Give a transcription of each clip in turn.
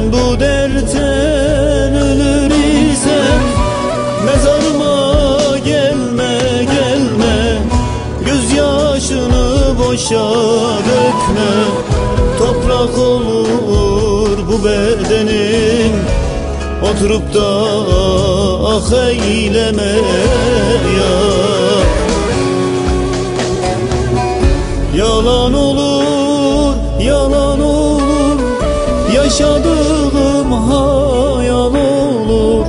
Ben bu dertten ölür isem mezarıma gelme gelme, gözyaşını boşa dökme. Toprak olur bu bedenin, oturup da ah eyleme ya. Yalan olur, yalan olur, yaşadığım hayal olur.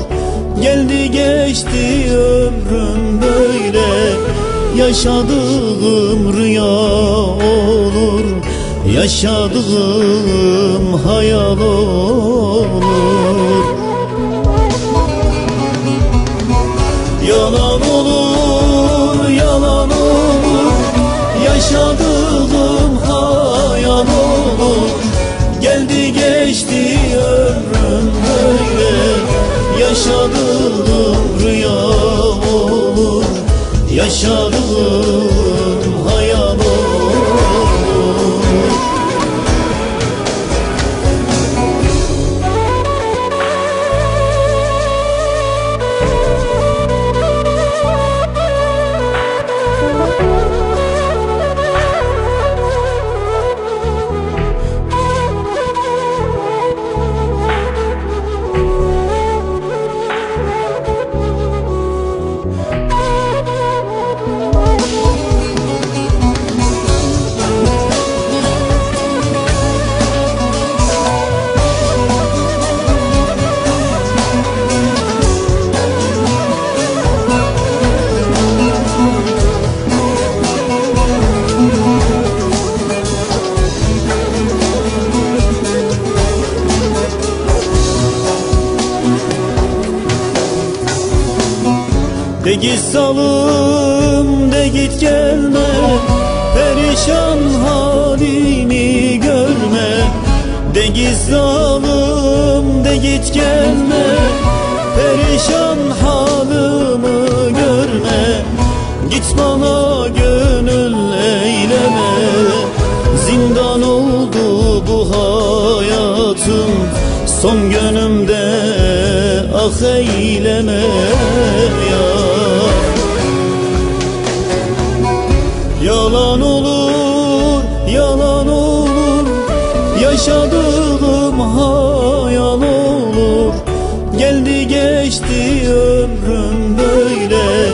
Geldi geçti ömrüm böyle, yaşadığım rüya olur. Yaşadığım hayal olur. Yalan olur, yalan olur, yaşadığım hayal olur. Geldi geçti ömrüm böyle, yaşadığım rüya olur. Yaşadığım hayal olur. De git salım, de git gelme, perişan halimi görme. De git salım, de git gelme, perişan halımı görme. Git bana gönül eyleme, zindan oldu bu hayatım. Son gönlümde ah eyleme ya. Yalan olur, yalan olur, yaşadığım hayal olur. Geldi geçti ömrüm böyle,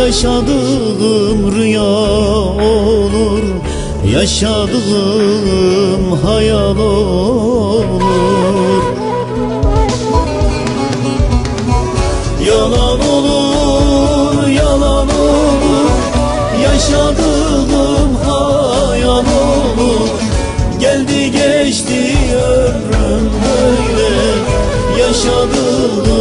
yaşadığım rüya olur. Yaşadığım hayal olur. Yalan olur, yalan olur, yaşadığım hayal olur. Geldi geçti ömrüm böyle, yaşadığım